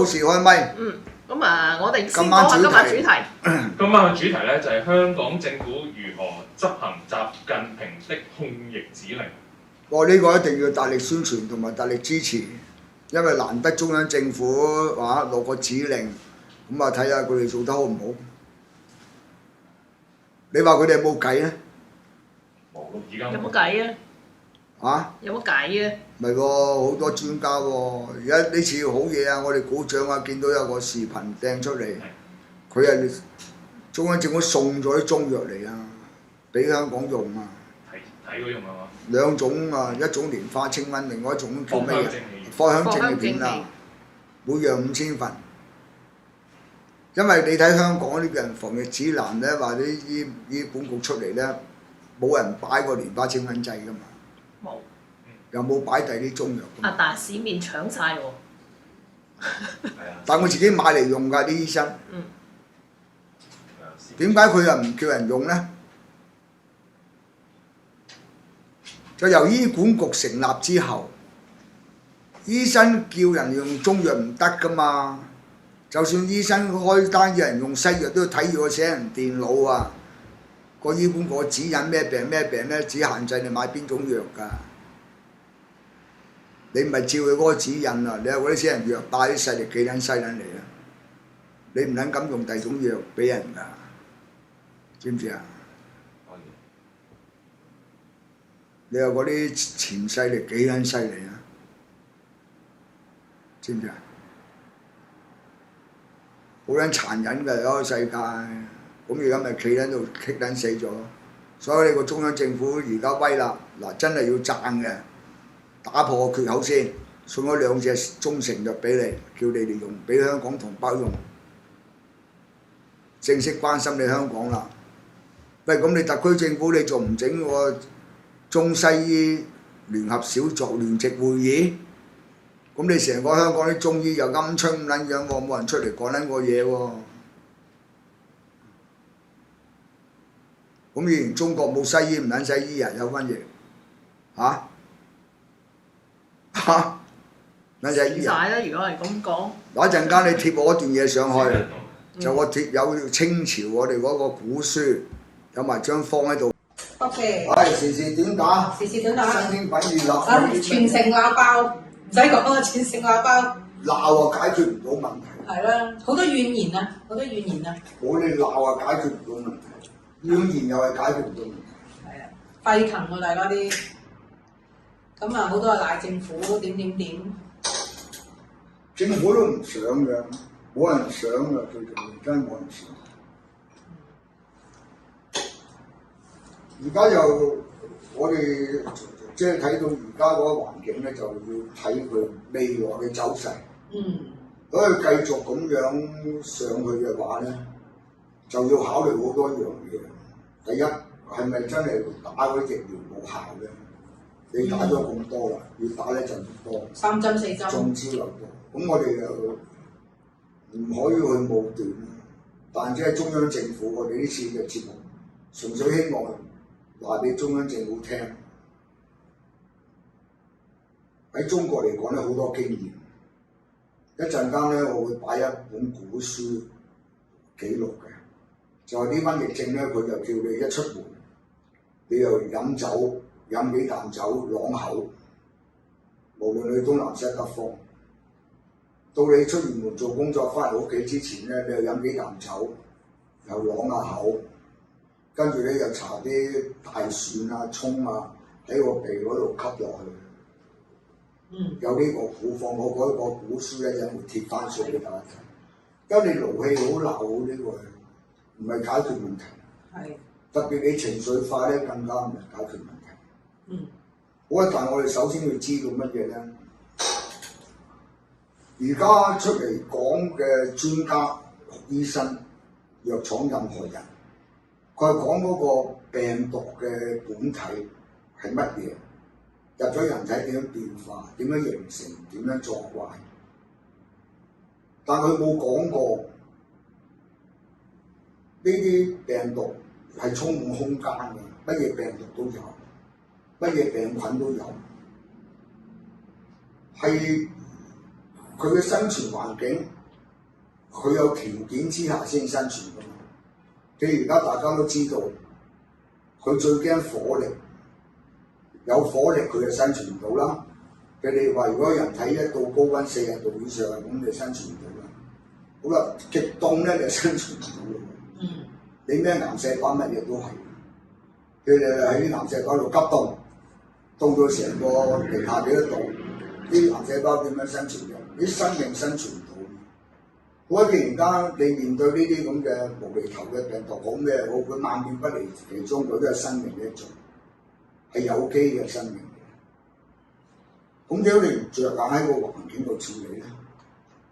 到時開咪。咁啊，我哋先講下今日主題。今晚嘅主題咧就係香港政府如何執行習近平的控疫指令。我呢個一定要大力宣傳同埋大力支持，因為難得中央政府落個指令，咁啊睇下佢哋做得好唔好。你話佢哋有冇計咧？冇咯，而家有冇計啊？有冇計啊？唔係喎，好多專家喎。而家呢次好嘢啊！我哋鼓掌啊！見到有個視頻掟出嚟，佢係中央政府送咗啲中藥嚟啊，俾香港用啊。睇嗰用係嘛？兩種啊，一種蓮花清瘟，另外一種叫咩嘢？藿香正氣片啊，每樣5000份。因為你睇香港呢邊防疫指南咧，或者醫管局出嚟咧，冇人擺過蓮花清瘟劑噶嘛。冇。又冇擺第啲中藥。但係市面搶晒喎。但係我自己買嚟用㗎啲醫生。點解佢又唔叫人用咧？就由醫管局成立之後，醫生叫人用中藥唔得㗎嘛。就算醫生開單叫人用西藥，都要睇住個寫人電腦啊。個醫管局指引咩病咧，只限制你買邊種藥㗎。你唔係照佢嗰個指引啊！你有嗰啲死人藥帶啲勢力幾撚犀撚嚟啊！你唔撚敢用第二種藥俾人㗎，知唔知啊？你有嗰啲潛勢力幾撚犀利啊？知唔知啊？好撚殘忍㗎，嗰個世界，咁而家咪企喺度棘撚死咗。所以你個中央政府而家威啦，嗱真係要讚嘅。打破個缺口先，送咗2隻中成藥俾你，叫你哋用，俾香港同胞用，正式關心你香港啦。喂，咁你特區政府你仲唔整個中西醫聯合小組聯席會議？咁你成個香港啲中醫又鵪鶉咁撚樣喎，冇人出嚟講撚個嘢喎。咁以前中國冇西醫唔撚使醫啊，有瘟疫嚇？撚仔醫晒啦！如果係咁講，嗱一陣間你貼我嗰段嘢上去，就我貼有清朝我哋嗰個古書，有埋張方喺度。OK。係時事點打？時事點打？新興品娛樂。全城鬧爆，唔使講啦，全城鬧爆。鬧啊，解決唔到問題。係啦，好多怨言啊，好多怨言啊。冇你鬧啊，解決唔到問題。怨言又係解決唔到問題。係啊，沸騰喎大家啲。咁啊，好多係賴政府點。政府都唔想嘅，冇人想嘅，最重要真係冇人想。而家又我哋即係睇到而家嗰個環境咧，就要睇佢未來嘅走勢。如果佢繼續咁樣上去嘅話咧，就要考慮好多樣嘢。第一係咪真係打嗰啲疫苗冇效咧？你打咗咁多啦，要打咧就唔多。3針4針。中招又多，咁我哋又唔可以去武斷。但即係中央政府，我哋呢次嘅節目，純粹希望話俾中央政府聽，喺中國嚟講咧好多經驗。一陣間咧，我會擺一本古書記錄嘅，就係呢班疫症咧，佢就叫你一出門，你又飲酒。飲幾啖酒啷口，無論你東南西北方，到你出完門做工作翻嚟屋企之前咧，你又飲幾啖酒，又啷下口，跟住咧又搽啲大蒜啊、葱啊喺個鼻嗰度吸落去。有呢個古方，我嗰個古書咧，有會貼翻上俾大家睇。因為你勞氣好鬧呢個，唔係解決問題。係。特別你情緒化咧，更加唔係解決問題。好啊！但係我哋首先要知道乜嘢咧？而家出嚟講嘅專家、醫生、藥廠任何人，佢係講嗰個病毒嘅本體係乜嘢，入咗人體點樣變化、點樣形成、點樣作怪，但佢冇講過呢啲病毒係充滿空間嘅，乜嘢病毒都有。乜嘢病菌都有，係佢嘅生存環境，佢有條件之下先生存㗎嘛。譬如而家大家都知道，佢最驚火力，有火力佢就生存唔到啦。佢哋話如果人體一到高溫40度以上，咁你生存唔到啦。好啦，極凍咧你就生存唔到咯。你咩癌細胞乜嘢都係，佢哋喺啲癌細胞度急凍，凍到成個零下幾多度，啲癌細胞點樣生存嘅？啲生命生存唔到。好啦，既然間你面對呢啲咁嘅無厘頭嘅病毒，好咩？好，佢萬變不離其中，佢都係生命嘅一種，係有機嘅生命。咁點解你唔着眼喺個環境度處理咧？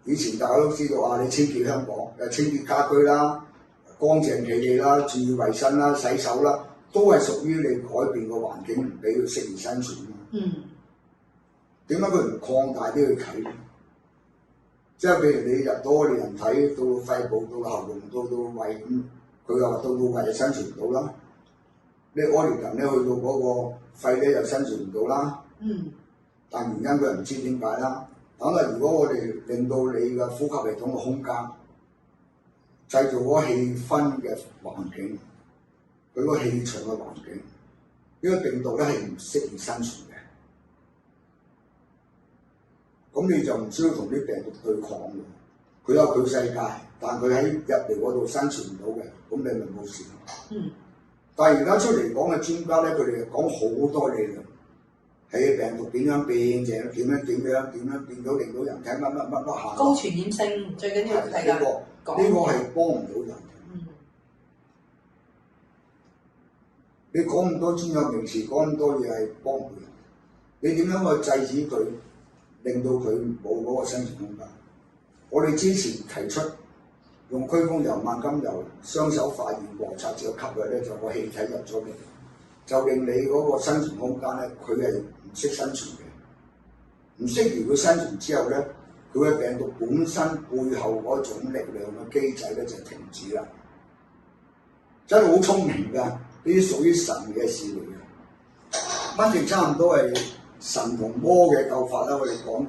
以前大家都知道啊，你清潔香港，清潔家居啦，乾淨企理啦，注意衞生啦，洗手啦，都係屬於你改變個環境，唔俾佢適宜生存。點解佢唔擴大啲去睇咧？即係譬如你入到我哋人體，到肺部，到喉嚨，到胃咁，佢又話到胃就生存唔到啦。你屙尿人咧去到嗰個肺咧又生存唔到啦。但原因佢又唔知點解啦。咁啊，如果我哋令到你嘅呼吸系統嘅空間製造嗰個氣氛嘅環境，佢個氣場嘅環境，呢個病毒咧係唔適宜生存嘅。咁你就唔需要同啲病毒對抗嘅，佢有佢世界，但佢喺入嚟嗰度生存唔到嘅，咁你咪冇事。但係而家出嚟講嘅專家咧，佢哋講好多理論，係病毒點樣變，點樣變到令到人體乜下。高傳染性最緊要係呢個係幫唔到人。你講咁多專有名詞，講咁多嘢係幫唔到人。你點樣去制止佢？令到佢冇嗰個生存空間。我哋之前提出用驅風油、萬金油雙手化驗摩擦住吸入咧，就個氣體入咗嚟，就令你嗰個生存空間咧，佢係唔識生存嘅，唔適宜佢生存之後咧，佢嘅病毒本身背後嗰種力量嘅機制咧就停止啦。真係好聰明㗎，呢啲屬於神嘅事嚟嘅，反正差唔多係神同魔嘅鬥法啦，我哋講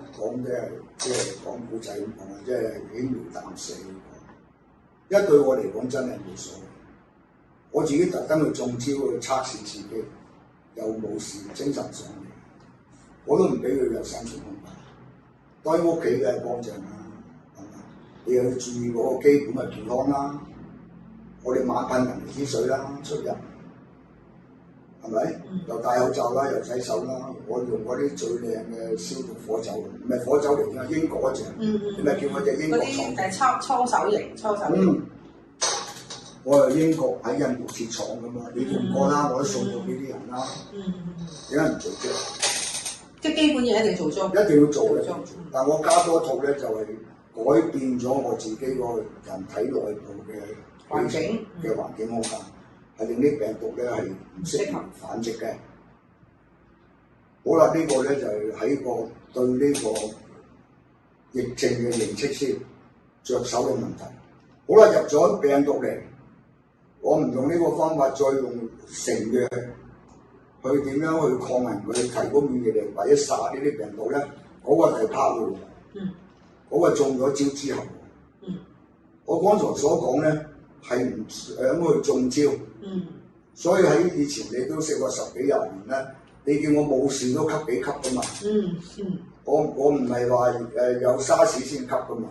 即係講古仔咁講啦，即係輕描淡寫咁講。一對我嚟講真係冇所謂，我自己特登去中招去測試自己，又冇事，精神上嚟，我都唔俾佢有生存空間。當然屋企嘅係乾淨啦，係嘛？你又要注意嗰個基本嘅健康啦。我哋猛噴人哋之水啦，出入。係咪？又戴口罩啦，又洗手啦。我用嗰啲最靚嘅消毒火酒，唔係火酒嚟㗎，英國嗰隻。你咪叫嗰隻英國廠。嗰啲搓手型。我係英國喺印度設廠㗎嘛，你用過啦，我都送到俾啲人啦。點解唔做啫？即係基本嘢一定做足。一定要做嘅，但我加多套咧，就係改變咗我自己個人體內部嘅環境空間。係令啲病毒咧係唔適合繁殖嘅。好啦，呢個咧就係喺個對呢個疫症嘅認識先着手嘅問題。好啦，入咗病毒嚟，我唔用呢個方法，再用成藥去點樣去抗衡佢，提高免疫力或者殺呢啲病毒咧，嗰個係拍喎。嗰個中咗招之後，我剛才所講咧係唔想去中招。所以喺以前你都食過10幾20年咧，你叫我冇事都吸幾吸噶嘛。我唔係話有沙士先吸噶嘛。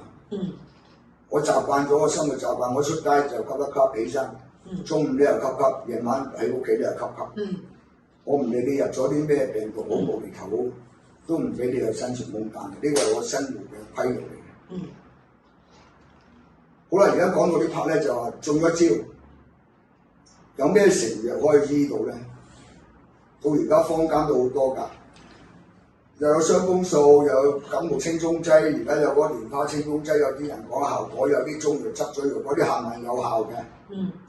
我習慣咗個生活習慣，我出街就吸一吸起身，中午你又吸吸，夜晚喺屋企你又吸吸。我唔理你入咗啲咩病毒，好無厘頭，都唔俾你有生存空間。呢個係我生活嘅規律嚟嘅。好啦，而家講到呢 part 咧，就話中咗招。有咩成藥可以醫到咧？到而家坊間都好多㗎，又有雙風素，又有感冒清沖劑，而家有嗰個蓮花清沖劑，有啲人講效果，有啲中藥執咗藥，嗰啲係咪有效嘅？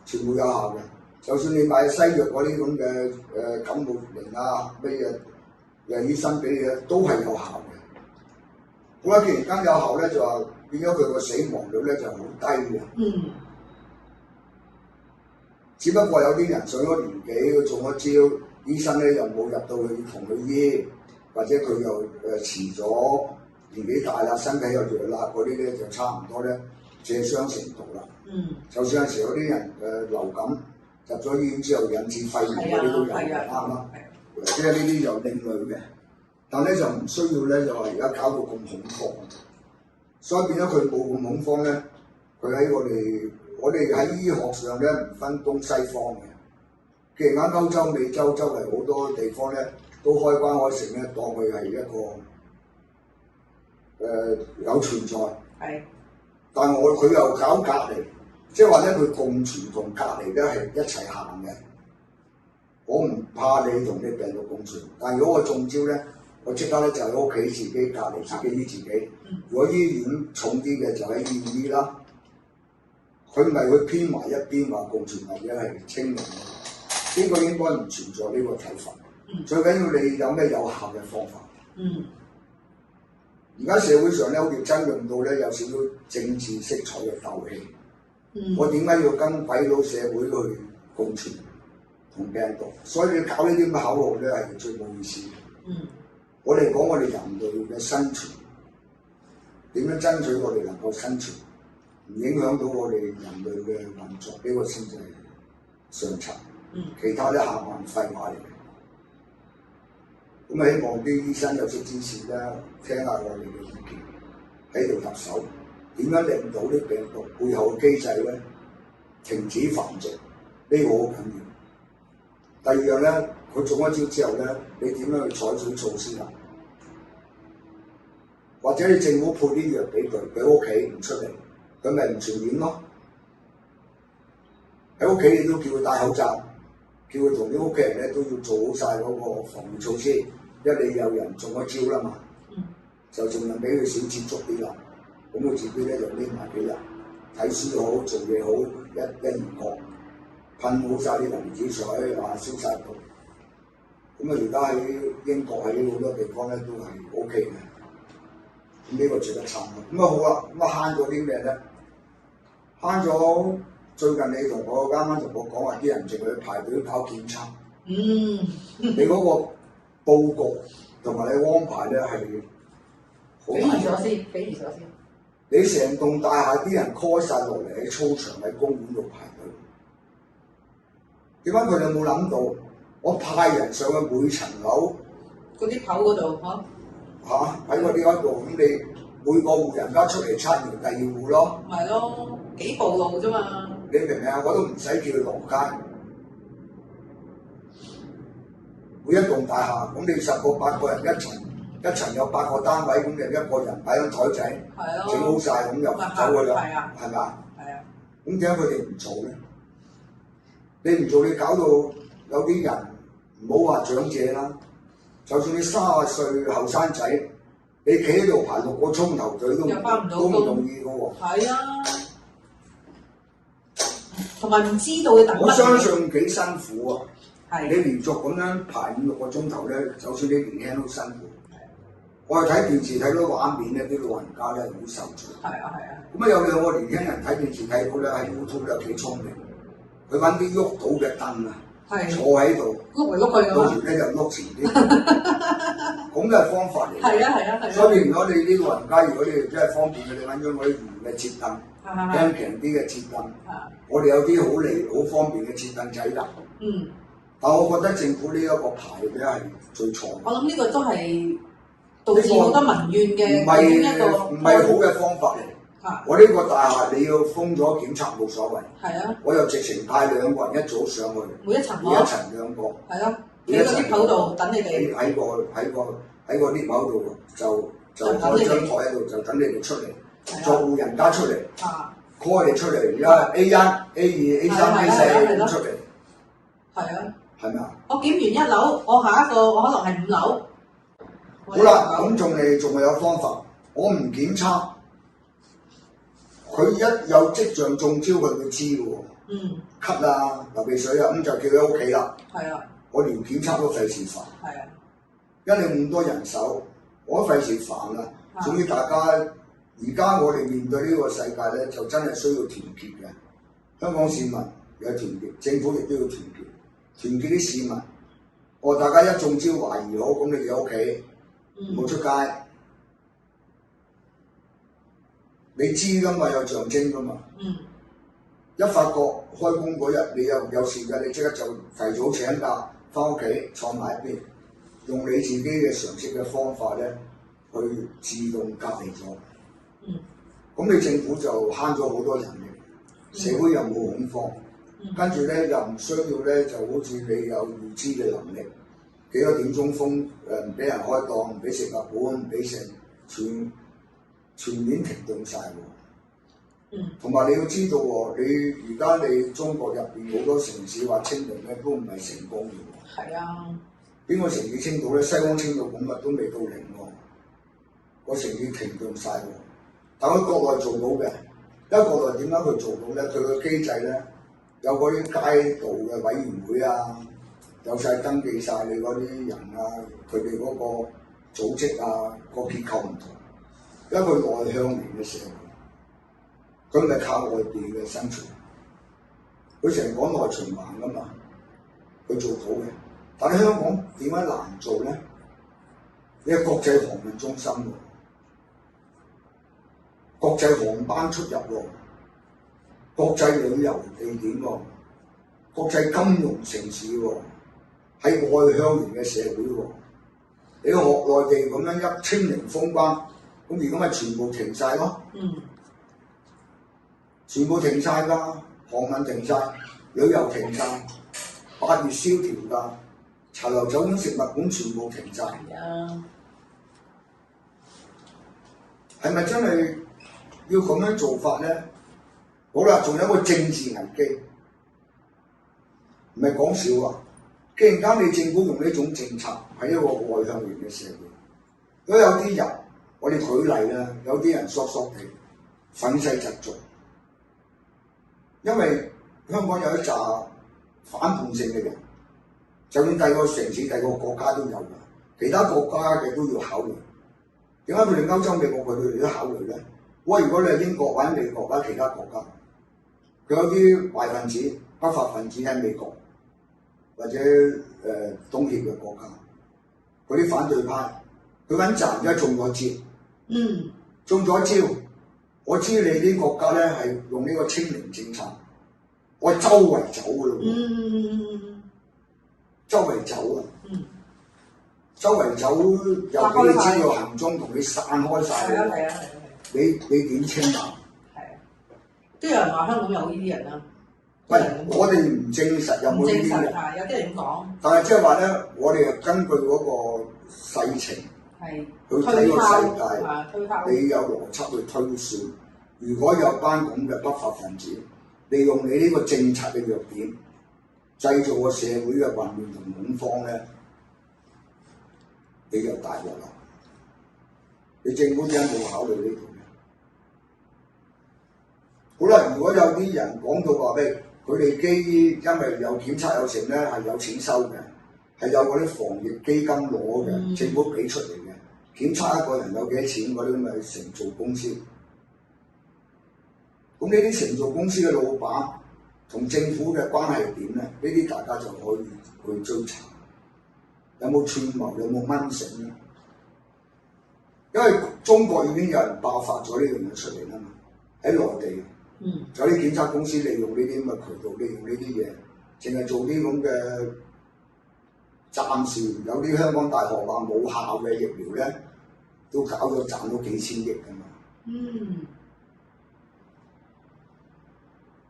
全部有效嘅。就算你買西藥嗰啲咁嘅感冒靈啊，咩嘢醫生俾你嘅，都係有效嘅。好啦，既然間有效咧，就話變咗佢個死亡率咧就好低嘅。只不過有啲人上咗年紀，佢中咗招，醫生咧又冇入到去同佢醫，或者佢又遲咗年紀大啦，身體又弱啦，嗰啲咧就差唔多咧借傷成毒啦。就算有時有啲人流感入咗醫院之後引致肺炎嗰啲都有嘅，啱啦。即係呢啲就另類嘅，但咧就唔需要咧就話而家搞到咁恐慌，所以變咗佢冇咁恐慌咧。佢喺我哋喺醫學上咧唔分東西方嘅。既然啱歐洲、美洲周圍好多地方咧都開關開城咧，當佢係一個有存在。係。但佢又搞隔離，即係話咧佢共存同隔離咧係一齊行嘅。我唔怕你同啲病毒共存，但如果我中招咧，我即刻咧就喺屋企自己隔離，自己醫自己。如果醫院重啲嘅就喺醫院醫啦。佢唔係會偏埋一邊話共存或者係清零，呢個應該唔存在呢個睇法。最緊要你有咩有效嘅方法。而家社會上咧好似爭論到咧有少少政治色彩嘅鬥氣。我點解要跟鬼佬社會去共存同病毒？所以你搞呢啲咁嘅口號咧係最冇意思嘅。我哋講我哋人類嘅生存，點樣爭取我哋能夠生存？唔影響到我哋人類嘅運作，呢個先至係上策。其他啲下環廢話嚟嘅。咁希望啲醫生有識之士咧，聽下我哋嘅意見，喺度入手，點樣令到啲病毒背後嘅機制咧停止繁殖？呢個好緊要。第二樣咧，佢中咗招之後咧，你點樣去採取措施啊？或者你政府配啲藥俾佢屋企唔出嚟。佢咪唔傳染咯？喺屋企你都叫佢戴口罩，叫佢同啲屋企人咧都要做好晒嗰個防護措施。因為你有人中咗招啦嘛，就盡量俾佢少接觸啲啦。咁佢自己咧就匿埋幾日，睇書好，做嘢好，一言過，噴好晒啲離子水，話消晒毒。咁而家喺英國喺好多地方咧都係 OK 嘅。咁呢個值得參考。咁好啦，咁慳咗啲咩咧？慳咗最近你同我啱啱同我講話啲人淨係去排隊搞檢測。你嗰個佈局同埋你安排咧係好匪夷所思。你成棟大廈啲人 call 晒落嚟喺操場喺公園度排隊，點解佢哋冇諗到？我派人上去每層樓嗰啲口嗰度喺嗰啲嗰度，咁你每個戶人家出嚟測完第二戶咯。係咯，幾步路啫嘛。你明唔明啊？我都唔使叫佢落街。每一棟大廈，咁你10個8個人一層有8個單位，咁你一個人擺張台仔，整好晒咁又走㗎啦，係咪啊？係啊。咁點解佢哋唔做咧？你唔做，你搞到有啲人唔好話長者啦。就算你30歲後生仔，你企喺度排6個鐘頭隊都唔容易嘅喎。係啊，同埋唔知道你等乜嘢。我相信幾辛苦啊！係你連續咁樣排5、6個鐘頭咧，就算你年輕都辛苦。我係睇電視睇到畫面咧，啲老人家咧好受罪。係啊。咁有2個年輕人睇電視睇到咧，喺 YouTube 有幾聰明，佢揾啲喐到嘅凳啊。坐喺度，碌嚟碌去到時咧就碌前啲，咁都係方法嚟。係啊。所以如果你啲老人家，如果你真係方便嘅，你揾咗嗰啲圓嘅折凳，輕強啲嘅折凳，我哋有啲好方便嘅折凳仔㗎。但我覺得政府呢一個牌咧係最錯。我諗呢個都係導致好多民怨嘅唔係好嘅方法嚟。我呢個大廈你要封咗檢測冇所謂，我又直情派2個人一早上去，每一層2個，喺個 lift 口度等你哋，喺個 lift 口度就開張台喺度就等你哋出嚟，作戶人家出嚟 call 你出嚟，而家 A1、A2、A3、A4 咁出嚟，係咪啊？我檢完1樓，我下一個我可能係5樓。好啦，咁仲係有方法，我唔檢測。佢一有跡象中招，佢會知嘅喎。咳啊、流鼻水啊，咁就叫佢喺屋企啦。我連檢測都費事煩。因為你咁多人手，我都費事煩啦。總之大家而家我哋面對呢個世界咧，就真係需要團結嘅。香港市民有團結，政府亦都要團結，團結啲市民。大家一中招懷疑好，咁你哋喺屋企唔好出街。你知噶嘛，有象徵噶嘛。一發覺開工嗰日你有事嘅，你即刻就提早請假翻屋企坐埋一邊，用你自己嘅常識嘅方法咧去自動隔離咗。咁你政府就慳咗好多人力，社會又冇恐慌，跟住咧又唔需要咧就好似你有預知嘅能力，幾多點鐘封唔俾人開檔，唔俾食物館，唔俾食，全面停頓晒喎。同埋你要知道喎，你而家你中國入邊好多城市話清零咧都唔係成功嘅喎。係啊。邊個城市清到咧？西方清到咁啊，都未到零喎，個城市停頓晒喎。但佢國內做到嘅，因為國內點解佢做到咧？佢個機制咧有嗰啲街道嘅委員會啊，有晒登記晒你嗰啲人啊，佢哋嗰個組織啊，個結構唔同，因為佢內向型嘅社會，佢咪靠外邊嘅生存，佢成日講內循環噶嘛，佢做到嘅。但係香港點解難做咧？你係國際航運中心喎。國際航班出入喎，國際旅遊地點喎，國際金融城市喎，係外向型嘅社會喎。你學內地咁樣一清零封關，咁而家咪全部停晒咯。全部停晒㗎，航運停晒，旅遊停晒，8月蕭條㗎，茶樓酒館食物館全部停晒。係咪真係？要咁樣做法咧，好啦，仲有一個政治危機，唔係講笑啊！既然間你政府用呢種政策係一個外向型嘅社會，如果有啲人，我哋舉例啦，有啲人索地憤世嫉俗，因為香港有一紮反叛性嘅人，就算第二個城市、第二個國家都有㗎，其他國家嘅都要考慮。點解佢哋歐洲、美國佢哋都考慮咧？喂，如果你係英國或者美國或者其他國家，佢有啲壞分子、不法分子喺美國或者東協嘅國家，嗰啲反對派，佢揾賺而家中咗招，中咗招，我知你啲國家咧係用呢個清零政策，我周圍走㗎咯喎，周圍走啊！周圍走又俾你知道行蹤，同你散開晒喎。你點清啊？都有人話香港有呢啲人啦。喂，我哋唔證實有冇呢啲人。有啲人咁講。但係即係話咧，我哋係根據嗰個世情去睇個世界，你有邏輯去推算。如果有班咁嘅不法分子，利用你呢個政策嘅弱點，製造個社會嘅混亂同恐慌咧，你就大鑊啦！你政府點解冇考慮呢度？好啦，如果有啲人講到話咩，佢哋基於因為有檢測有成咧，係有錢收嘅，係有嗰啲防疫基金攞嘅，政府俾出嚟嘅，檢測一個人有幾多錢嗰啲咪承造公司。咁呢啲承造公司嘅老闆同政府嘅關係點咧？呢啲大家就可以去追查，有冇串謀，有冇蚊繩咧？因為中國已經有人爆發咗呢樣嘢出嚟啦嘛，喺內地。有啲檢測公司利用呢啲咁嘅渠道，利用呢啲嘢，淨係做啲咁嘅，暫時有啲香港大學話冇效嘅疫苗咧，都搞咗賺咗幾千億㗎嘛。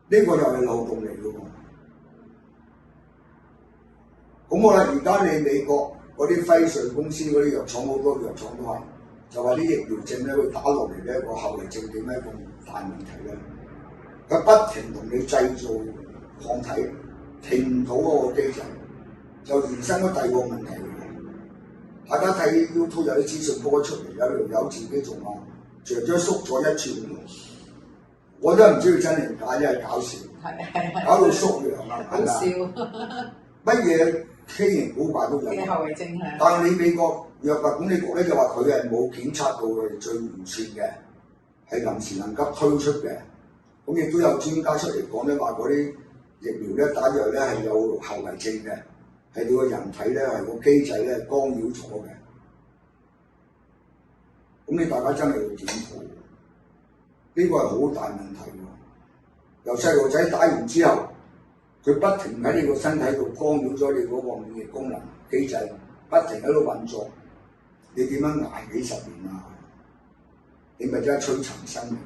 呢個又係漏洞嚟㗎喎。咁好啦，而家你美國嗰啲輝瑞公司嗰啲藥廠，好多藥廠都係就話啲疫苗證咧會打落嚟咧，個後遺症點解咁大問題咧？佢不停同你製造抗體，停唔到嗰個機制，就延伸咗第二個問題嚟嘅。大家睇 YouTube 有啲資訊播出嚟，有條友自己仲話長咗縮咗一寸，我都唔知佢真定假，因為搞笑，搞到縮陽啊，係咪？乜嘢畸形古怪都有。後遺症係。但係你美國藥物管理局咧就話佢係冇檢測到佢最完善嘅，係臨時能急推出嘅。咁亦都有專家出嚟講咧，話嗰啲疫苗咧打藥咧係有後遺症嘅，係對個人體咧係個機制咧干擾咗嘅。咁你大家真係要檢討。呢個係好大問題喎。由細路仔打完之後，佢不停喺你個身體度干擾咗你嗰個免疫功能機制，不停喺度運作，你點樣捱幾十年啊？你咪真係摧殘生命。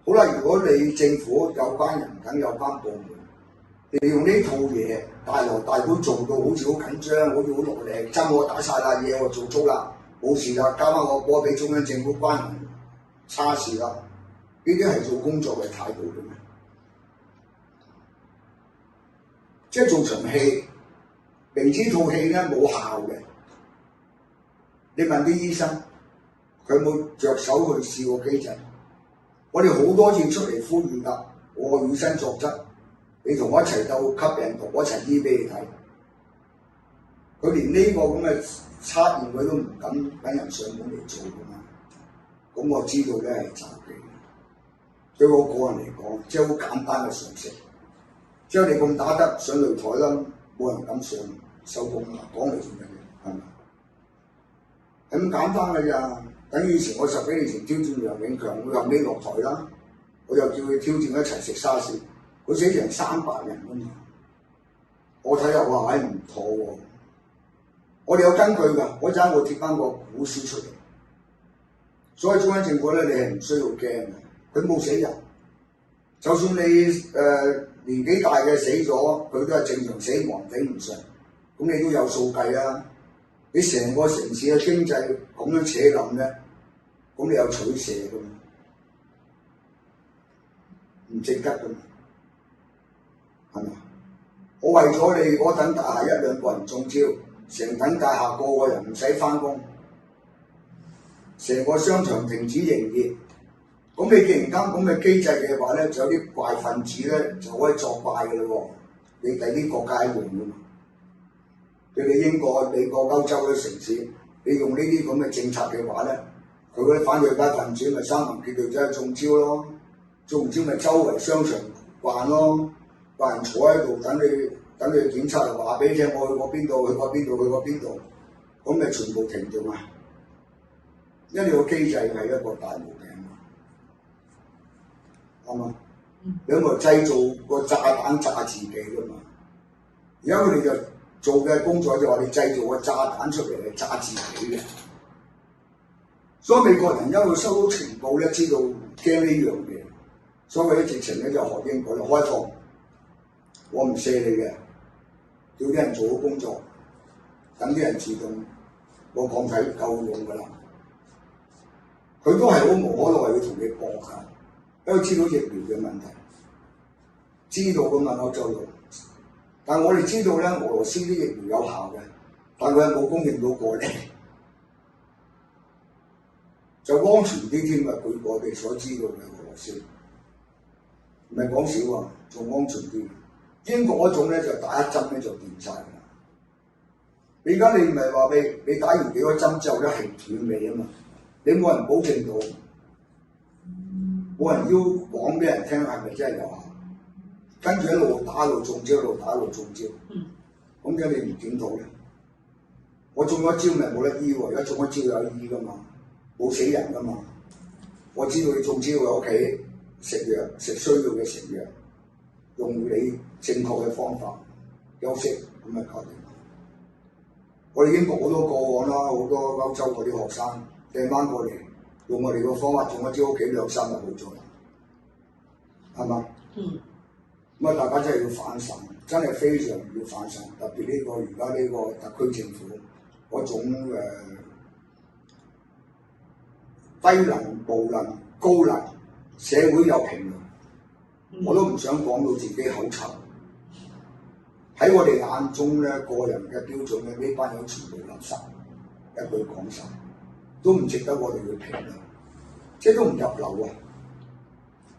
好啦，如果你政府有班人等有班部門，你用呢套嘢大鑼大鼓做到好似好緊張，好似好落力，針我打晒啦，嘢我做足啦，冇事啦，交翻個波俾中央政府關人差事啦，呢啲係做工作嘅態度嘅咩？即係做場戲，明知套戲咧冇效嘅，你問啲醫生，佢有冇着手去試個機制？我哋好多次出嚟呼籲㗎，我以身作則，你同我一齊鬥吸病毒，我一齊醫俾你睇。佢連呢個咁嘅測驗佢都唔敢揾人上門嚟做㗎嘛。咁我知道咧係詐騙。對我個人嚟講，即係好簡單嘅常識。即係你咁打得上擂台啦，冇人敢上收工啦，講嚟做乜嘢？係咪？係咁簡單㗎咋？等以前我10幾年前挑戰楊永強，佢後尾落台啦，我又叫佢挑戰一齊食沙士，佢死成300人㗎嘛。我睇下話唉唔妥喎，我哋有根據㗎，嗰陣我貼翻個古書出嚟。所以中央政府咧，你係唔需要驚嘅，佢冇死人。就算你年紀大嘅死咗，佢都係正常死亡，頂唔順，咁你都有數計啦。你成個城市嘅經濟咁樣扯冧咧，咁你有取捨噶嘛？唔值得噶嘛？係咪？我為咗你嗰等大廈1、2個人中招，成等大廈個個人唔使翻工，成個商場停止營業。咁你既然間咁嘅機制嘅話咧，就有啲怪分子咧就可以作怪嘅嘞喎。你第啲國家一樣噶嘛？譬如你英國、美國、歐洲嗰啲城市，你用呢啲咁嘅政策嘅話咧，佢嗰啲反對派分子咪三魂結隊走去中招咯，中唔招咪周圍商場逛咯，扮人坐喺度等你檢測，就話俾你聽我去過邊度，去過邊度，去過邊度，咁咪全部停咗嘛？因為你個機制係一個大毛病。啱嘛？你咪製造個炸彈炸自己噶嘛？而家佢哋就做嘅工作就話你製造個炸彈出嚟係炸自己嘅。所以美國人因為收到情報咧，知道驚呢樣嘢，所以佢啲直情咧就學英國就開放，我唔卸你嘅，叫啲人做好工作，等啲人自動個抗體夠用㗎啦。佢都係好無可奈要同你搏㗎。因為知道疫苗嘅問題，知道㗎嘛歐洲佬，但係我哋知道咧，俄羅斯啲疫苗有效嘅，但佢係冇供應到過嚟，就安全啲添啊！據我哋所知道嘅俄羅斯，唔係講少啊，仲安全啲。英國嗰種咧就打一針咧就掂晒啦。而家你唔係話你打完幾個針之後咧係斷尾啊嘛，你冇人保證到。冇人要講俾人聽係咪真係有效，跟住一路打一路中招，一路打一路中招。咁點解你唔檢討咧？我中咗招咪冇得醫喎，而家中咗招有醫噶嘛，冇死人噶嘛。我知道你中招喺屋企食藥，食需要嘅食藥，用你正確嘅方法休息，咁咪搞掂。我哋已經講好多個案啦，好多歐洲嗰啲學生掟翻過嚟。用我哋個方法中咗招，屋企2、3日好咗啦，係嘛？咁啊，大家真係要反省，真係非常要反省。特別呢個而家呢個特區政府嗰種低能、無能、高能，社會有評論，我都唔想講到自己口臭。喺我哋眼中咧，個人嘅標準咧，呢班友全部垃圾，一句講晒。都唔值得我哋去評論，即係都唔入流啊！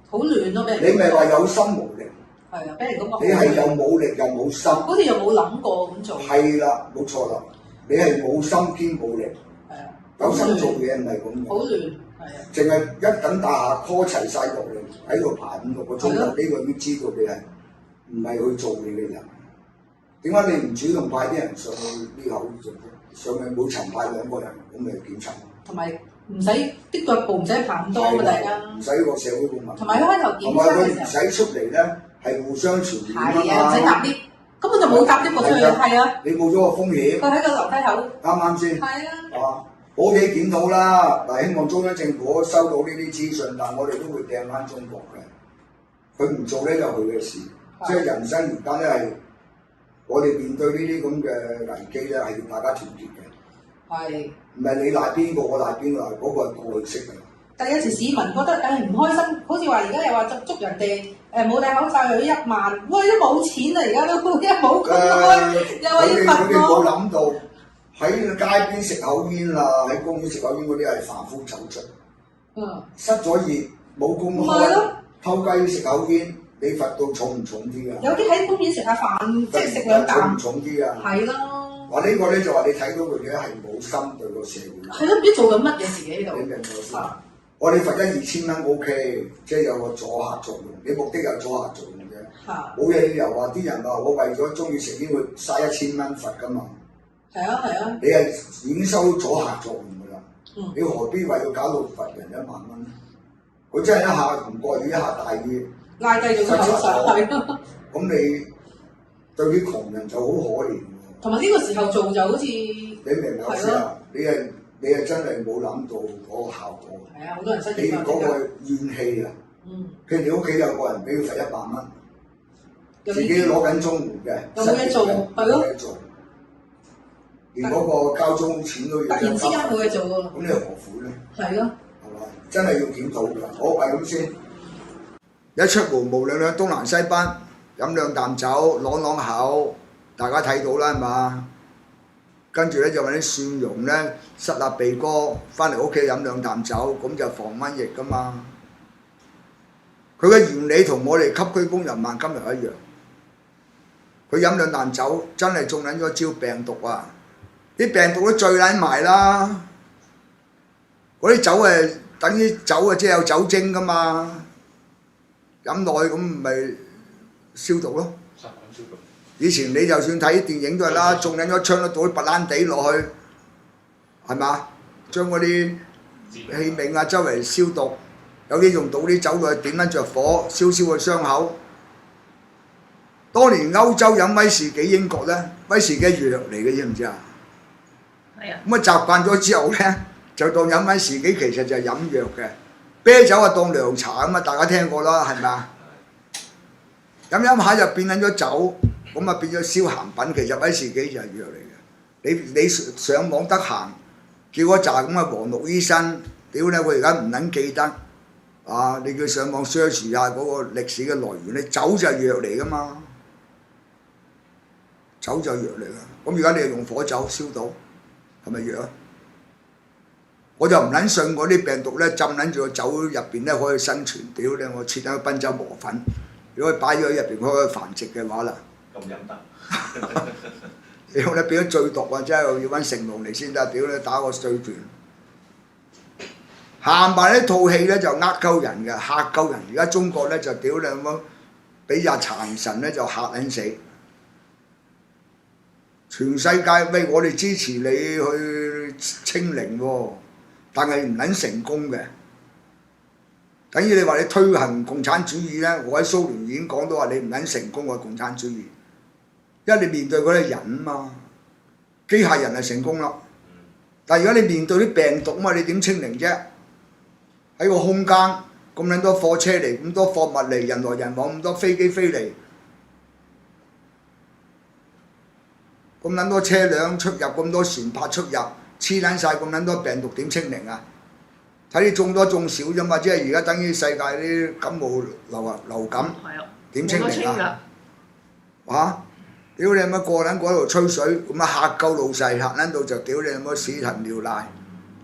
好亂咯，俾人你咪話有心無力，係啊，俾人咁講。你係又冇力又冇心，好似又冇諗過咁做。係啦，冇錯啦，你係冇心兼冇力，係啊，有心做嘢唔係咁嘅。好亂，係啊。淨係一等大廈 call 齊晒落嚟喺度排5、6個鐘頭，呢個已經知道你係唔係去做你嘅人。點解你唔主動派啲人上去呢口上去每層派2個人咁嚟檢查？同埋唔使啲腳步唔使行咁多嘛，大家。唔使個社會咁問題。同埋佢開頭同埋檢測嘅佢唔時候，使出嚟咧，係互相傳染係啊，唔使搭 lift，根本就冇搭 lift 過出去，係啊，你冇咗個風險，佢喺個樓梯口。啱啱先？係啊。係嘛？好地檢討啦，嗱，希望中央政府收到呢啲資訊，但我哋都會掟翻中國嘅。佢唔做咧就佢嘅事，即係人生而家咧係我哋面對呢啲咁嘅危機咧，係要大家團結嘅。係。唔係你賴邊個，我賴邊個，嗰個係過去式嘅。但有時市民覺得唔開心，好似話而家又話捉人哋冇戴口罩又要1萬，喂都冇錢啊！而家都一冇工開，又話要罰佢哋冇我。諗到喺街邊食口煙啦，喺公園食口煙嗰啲係凡夫走卒。失咗業冇工開，偷雞食口煙，你罰到重唔重啲啊？有啲喺公園食下飯，即係食2啖。重唔重啲啊？係咯。話呢個咧就話你睇到佢哋咧係冇心對個社會。係咯，唔知做緊乜嘢自己喺度。你明唔明先？我哋罰1、2千蚊 OK， 即係有個阻嚇作用。你目的有阻嚇作用嘅，冇嘢理由話啲人話我為咗中意食煙會嘥1000蚊罰㗎嘛。係啊係啊。你係已經收到阻嚇作用㗎啦。你何必為咗搞到罰人1萬蚊？佢真係一下唔過意，一下大意，拉低咗個口罩，係咯。咁你對啲窮人就好可憐喎。同埋呢個時候做就好似你明唔明先啊？你係真係冇諗到嗰個效果。係啊，好多人失業。你嗰個怨氣啊，譬如你屋企有個人俾佢罰100蚊，自己攞緊綜援嘅，有冇嘢做？係咯。連嗰個交租錢都要。突然之間冇嘢做喎。咁你何苦咧？係咯。係嘛？真係要檢討㗎。好，係咁先。一出門無兩兩東南西北，飲2啖酒，啷啷口，大家睇到啦，係嘛？跟住咧就揾啲蒜蓉咧塞下鼻哥，翻嚟屋企飲2啖酒，咁就防瘟疫噶嘛。佢嘅原理同我哋吸區工人萬金油一樣。佢飲2啖酒，真係中撚咗招病毒啊！啲病毒都醉撚埋啦。嗰啲酒誒等於酒啊，即係有酒精噶嘛。飲耐咁咪消毒咯。以前你就算睇電影都係啦，中撚咗槍都倒啲白蘭地落去，係嘛？將嗰啲器皿啊周圍消毒，有啲仲倒啲酒落去點撚着火，燒個傷口。當年歐洲飲威士忌，英國咧威士忌藥嚟嘅，知唔知啊？係啊。咁啊習慣咗之後咧，就當飲威士忌其實就係飲藥嘅，啤酒啊當涼茶咁啊，大家聽過啦，係咪啊？飲下就變撚咗酒。咁啊變咗消鹹品，其實威士忌就係藥嚟嘅。你上網得閒，叫嗰扎咁嘅黃綠醫生，屌你！我而家唔撚記得啊！你叫上網 search 下嗰個歷史嘅來源，你酒就係藥嚟噶嘛，酒就係藥嚟噶。咁而家你係用火酒燒到，係咪藥啊？我就唔撚信嗰啲病毒咧浸撚住個酒入邊咧可以生存。屌你！我切咗賓州磨粉，如果擺咗喺入邊可以繁殖嘅話啦。咁飲得，屌你變咗最毒啊！真係要揾成龍嚟先得，屌你打個碎斷。行埋呢套戲咧就鳩人嘅，嚇鳩人。而家中國咧就屌你咁樣，俾隻殘神咧就嚇撚死。全世界喂我哋支持你去清零喎，但係唔撚成功嘅。等於你話你推行共產主義咧，我喺蘇聯已經講到話你唔撚成功嘅共產主義。因為你面對嗰啲人啊嘛，機械人係成功啦。但係如果你面對啲病毒啊嘛，你點清零啫？喺個空間咁撚多貨車嚟，咁多貨物嚟，人來人往，咁多飛機飛嚟，咁撚多車輛出入，咁多船舶出入，黐撚晒咁撚多病毒，點清零啊？睇你中多中少啫嘛，即係而家等於世界啲感冒流感，點清零啊？嚇！屌你乜個撚過喺度吹水，咁啊嚇鳩老細，嚇撚到就屌你乜屎騰尿瀨，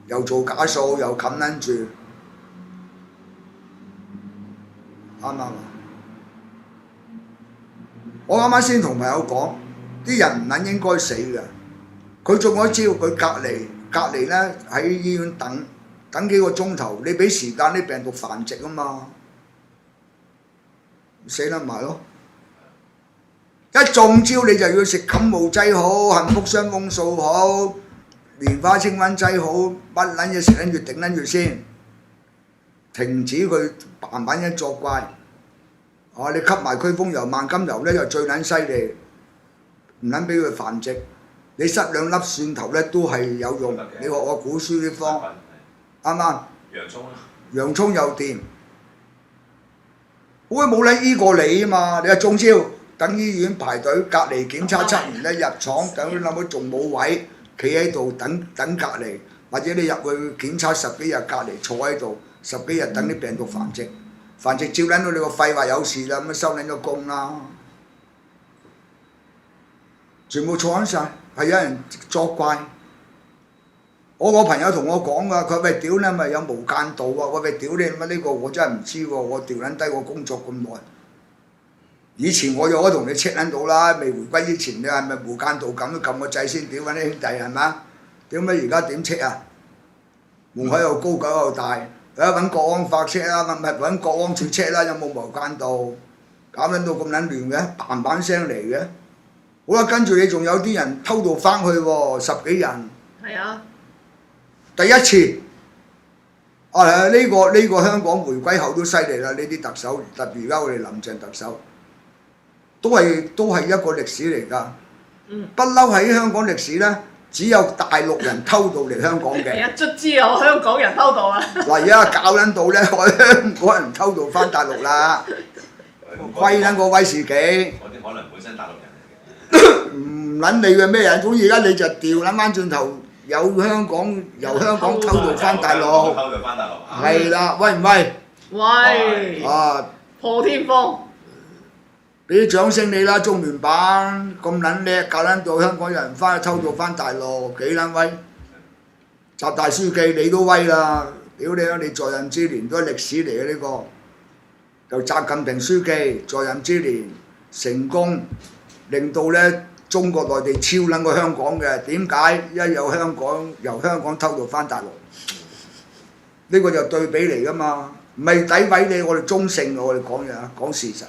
又做假數又冚撚住，啱唔啱啊？我啱啱先同朋友講，啲人唔撚應該死嘅，佢中咗招，佢隔離咧喺醫院等幾個鐘頭，你俾時間啲病毒繁殖啊嘛，死得埋咯！一中招你就要食感冒劑好，幸福傷風素好，蓮花清瘟劑好，乜撚嘢食撚住頂撚住先，停止佢慢慢一作怪。你吸埋驅風油、萬金油咧就最撚犀利，唔撚俾佢繁殖。你塞2粒蒜頭咧都係有用。你學我古書啲方，啱唔啱？洋葱又掂。喂，冇撚醫過你啊嘛！你話中招，等醫院排隊隔離檢測7年咧，入廠等你諗到仲冇位，企喺度等隔離，或者你入去檢測10幾日隔離坐喺度10幾日等啲病毒繁殖，照撚到你個肺話有事啦，咁收撚咗工啦，全部錯撚晒，係有人作怪。我個朋友同我講㗎，佢喂屌你咪有無間道啊！喂屌你乜呢個我真係唔知喎，我掉撚低我工作咁耐。以前我有得同你 check 撚到啦，未回歸之前你係咪無間道咁都撳個掣先屌緊啲兄弟係咪？點解而家點 check 啊？門口又高狗又大，揾國安法 check 啦，唔係揾國安處 check 啦，有冇無間道？搞撚到咁撚亂嘅，嘭聲嚟嘅。好啦，跟住你仲有啲人偷渡翻去喎，10幾人。係啊。第一次，呢個香港回歸後都犀利啦！呢啲特首，特別而家我哋林鄭特首，都係一個歷史嚟㗎。不嬲喺香港歷史咧，只有大陸人偷渡嚟香港嘅。係啊，卒之有香港人偷渡啊！嗱，而家搞撚到咧，我香港人偷渡翻大陸啦，威撚過威士忌。嗰啲可能本身大陸人嚟嘅。唔撚理佢咩人，總之而家你就調撚翻轉頭。由香港偷渡翻大陸，係啦，喂唔喂？喂！啊！破天荒，俾啲掌聲你啦，中聯辦咁撚叻，搞撚到香港人翻去偷渡翻大陸，幾撚威？習大書記你都威啦！屌你啊！你在任之年都係歷史嚟嘅呢個，就習近平書記在任之年成功令到咧。中國內地超撚過香港嘅，點解？由香港偷渡翻大陸，呢個就對比嚟㗎嘛，唔係詆毀你，我哋中性我哋講嘢講事實，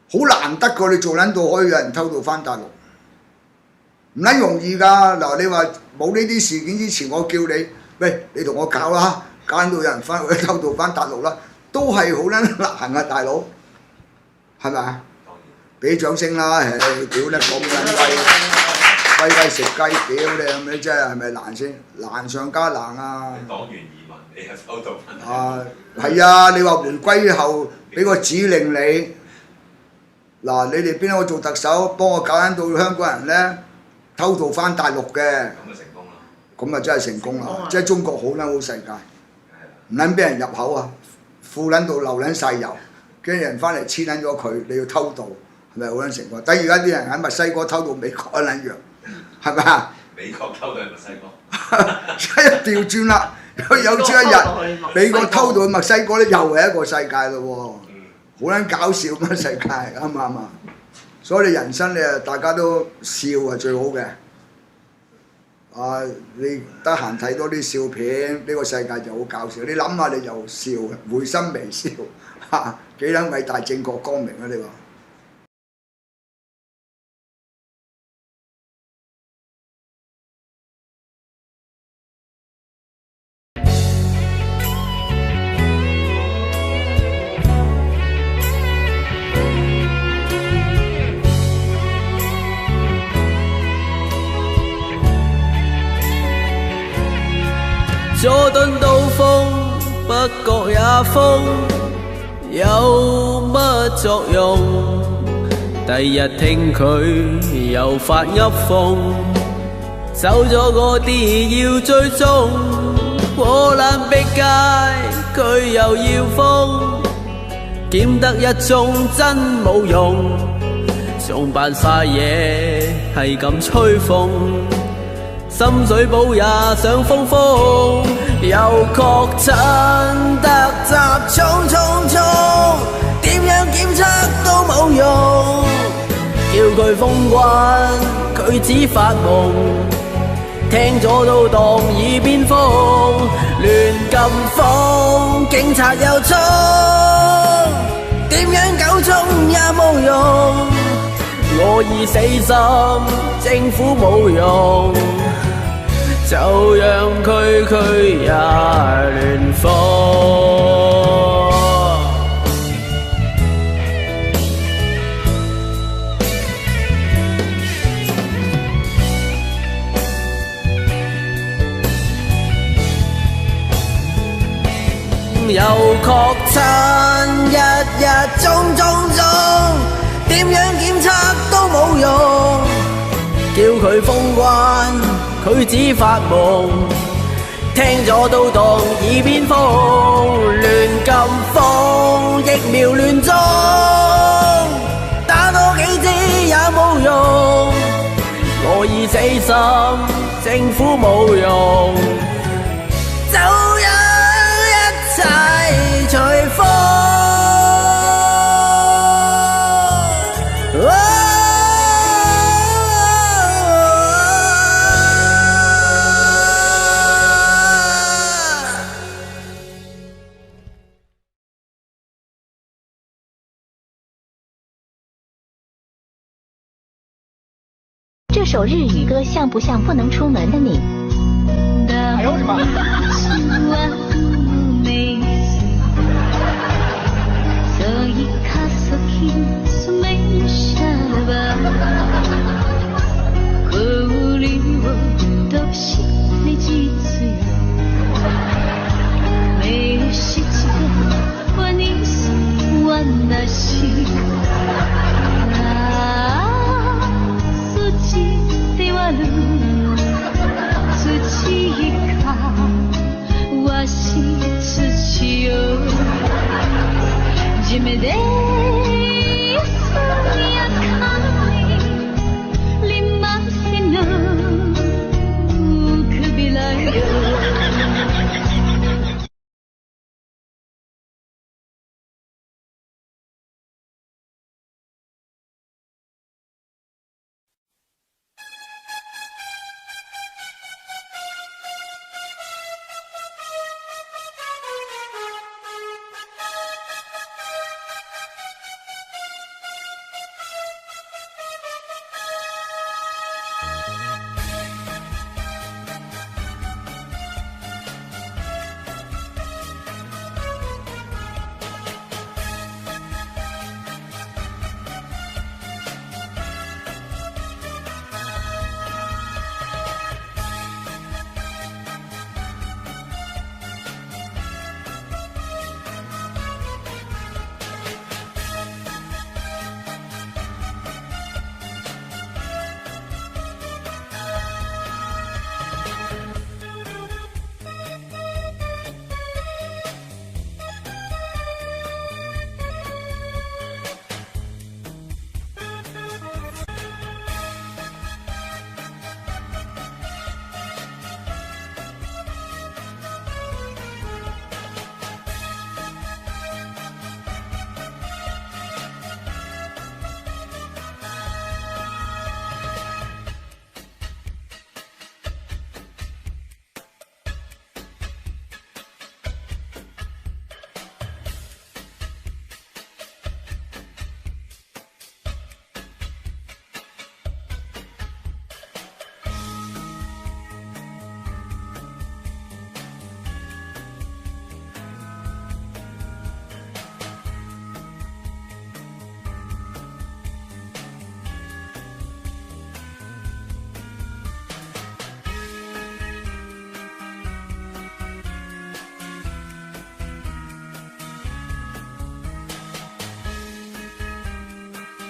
好難得㗎，你做撚到可以有人偷渡翻大陸，唔撚容易㗎。嗱，你話冇呢啲事件之前，我叫你，喂，你同我搞啦，搞撚到有人翻去偷渡翻大陸啦，都係好撚難啊，大佬，係咪啊？俾掌聲啦！唉，屌你咁撚威食雞，屌你咁你真係咪難先？難上加難啊！黨員移民，你又偷渡翻？係啊！你話回歸後俾個指令你，嗱你哋邊個做特首，幫我搞撚到香港人咧偷渡翻大陸嘅，咁就成功啦！咁啊真係成功啦！即係中國好撚好世界，唔撚俾人入口啊，富撚到漏撚晒油，跟住人翻嚟黐撚咗佢，你要偷渡。係咪好撚成功？等而家啲人喺墨西哥偷到美國一撚樣，係咪啊？美國偷到去墨西哥，真係調轉啦！有朝一日美國偷到去墨西哥咧，又係一個世界咯喎，好撚搞笑咁嘅世界，啱唔啱啊？所以你人生咧，大家都笑係最好嘅。你得閒睇多啲笑片，呢個世界就好搞笑。你諗下你就笑，會心微笑，嚇幾撚偉大正確光明啊！你話？佐敦刀鋒，北角也風，有乜作用？第日聽佢又發噏風，走咗嗰啲要追蹤，破爛壁街佢又要封，檢得一宗真冇用，仲扮晒嘢係咁吹風。深水埗也想封封，又確診突襲衝衝衝，點樣檢測都冇用，叫佢封關佢只發夢，聽咗都當耳邊風，亂咁風警察又衝，點樣夠鐘也冇用，我已死心政府冇用。就讓區區也亂放。又確診，日日中，點樣檢測都冇用，叫佢封關，佢只發夢，聽咗都當耳邊風，亂咁放疫苗亂種，打多幾支也冇用，我已死心，政府冇用，就讓一切隨風。这首日语歌像不像不能出门的你？哎呦我的妈！地